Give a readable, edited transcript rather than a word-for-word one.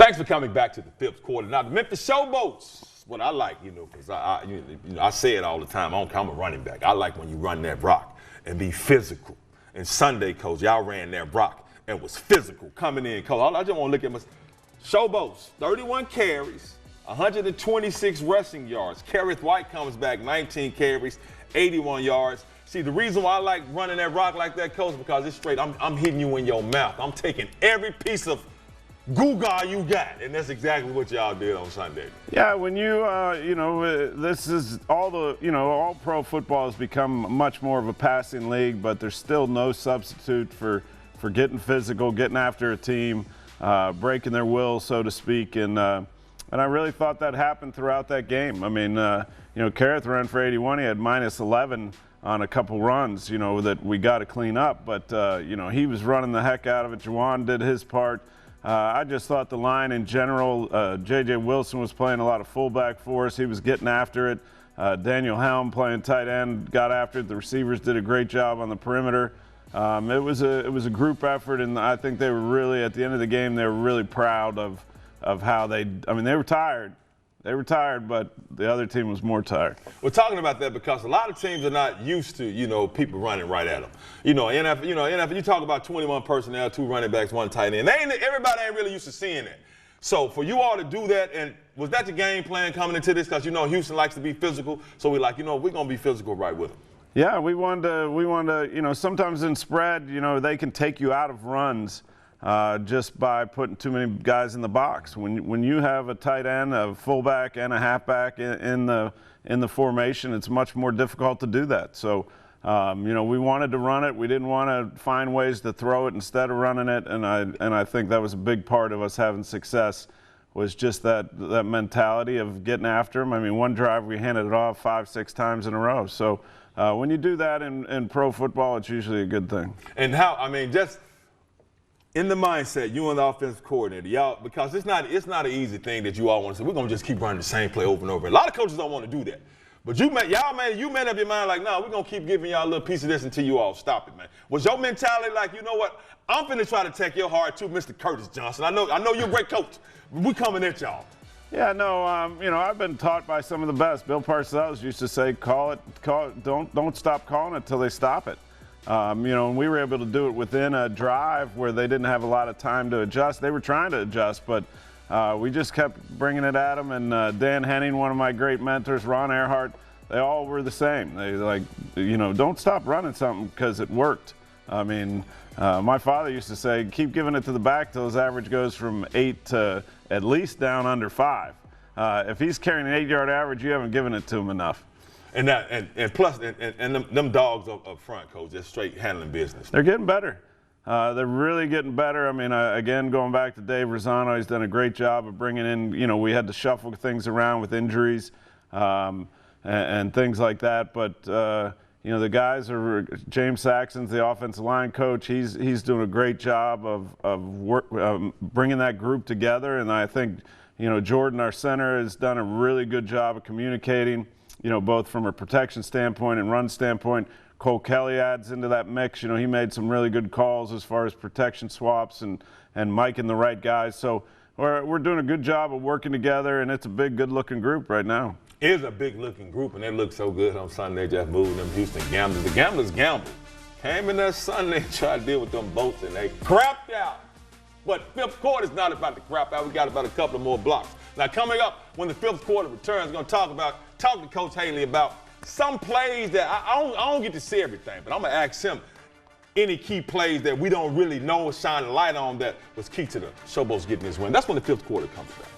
Thanks for coming back to the fifth quarter. Now, the Memphis Showboats, what I like, because I say it all the time. I'm a running back. I like when you run that rock and be physical. And Sunday, Coach, y'all ran that rock and was physical coming in. Coach, I just want to look at my Showboats, 31 carries, 126 rushing yards. Kerrith White comes back, 19 carries, 81 yards. See, the reason why I like running that rock like that, Coach, because it's straight. I'm hitting you in your mouth. I'm taking every piece of Google you got, and that's exactly what y'all did on Sunday. Yeah, when this is all pro football has become much more of a passing league, but there's still no substitute for getting physical, getting after a team, breaking their will, so to speak, and I really thought that happened throughout that game. I mean, Kerrith ran for 81. He had -11 on a couple runs, that we got to clean up, but he was running the heck out of it. Juwan did his part. I just thought the line in general, J.J. Wilson was playing a lot of fullback for us. He was getting after it. Daniel Helm playing tight end got after it. The receivers did a great job on the perimeter. It was a group effort, and I think they were really, at the end of the game, they were really proud of how they were tired. They were tired, but the other team was more tired. We're talking about that because a lot of teams are not used to, people running right at them. NFL, you talk about 21 personnel, 2 running backs, 1 tight end. Everybody ain't really used to seeing that. So for you all to do that, and was that the game plan coming into this? Because Houston likes to be physical, so we're like, we're gonna be physical right with them. Yeah, we wanted to, sometimes in spread, they can take you out of runs. Just by putting too many guys in the box. When you have a tight end, a fullback, and a halfback in the formation, it's much more difficult to do that. So, we wanted to run it. We didn't want to find ways to throw it instead of running it, and I think that was a big part of us having success. Was just that mentality of getting after them. I mean, one drive we handed it off 5-6 times in a row. So when you do that in pro football, it's usually a good thing. And just in the mindset, you and the offensive coordinator, y'all, because it's not an easy thing that you all want to say, we're going to just keep running the same play over and over. A lot of coaches don't want to do that. But you made up your mind like, no, we're going to keep giving y'all a little piece of this until you all stop it, man. Was your mentality like, you know what, I'm finna try to take your heart too, Mr. Curtis Johnson. I know you're a great coach. We coming at y'all. Yeah, no, I've been taught by some of the best. Bill Parcells used to say, call it, don't stop calling it till they stop it. And we were able to do it within a drive where they didn't have a lot of time to adjust. They were trying to adjust, but we just kept bringing it at them. And Dan Henning, one of my great mentors, Ron Earhart, they all were the same. They don't stop running something because it worked. My father used to say, keep giving it to the back till his average goes from 8 to at least down under 5. If he's carrying an 8-yard average, you haven't given it to him enough. And plus them dogs up front, Coach, just straight handling business. They're getting better. They're really getting better. Again, going back to Dave Rosano, he's done a great job of bringing in, we had to shuffle things around with injuries and things like that. But, the guys are, James Saxon's the offensive line coach. He's doing a great job of bringing that group together. And I think, Jordan, our center, has done a really good job of communicating. Both from a protection standpoint and run standpoint. Cole Kelly adds into that mix. He made some really good calls as far as protection swaps and miking the right guys. So we're doing a good job of working together, and it's a big, good-looking group right now. It is a big-looking group, and they look so good on Sunday, just moving them Houston Gamblers. The Gamblers gambled. Came in there Sunday, tried to deal with them boats, and they crapped out. But fifth quarter is not about the crap out. We got about a couple of more blocks. Now, coming up when the fifth quarter returns, we're going to talk to Coach Haley about some plays that I don't get to see everything, but I'm going to ask him any key plays that we don't really know, shine a light on that was key to the Showboats getting this win. That's when the fifth quarter comes back.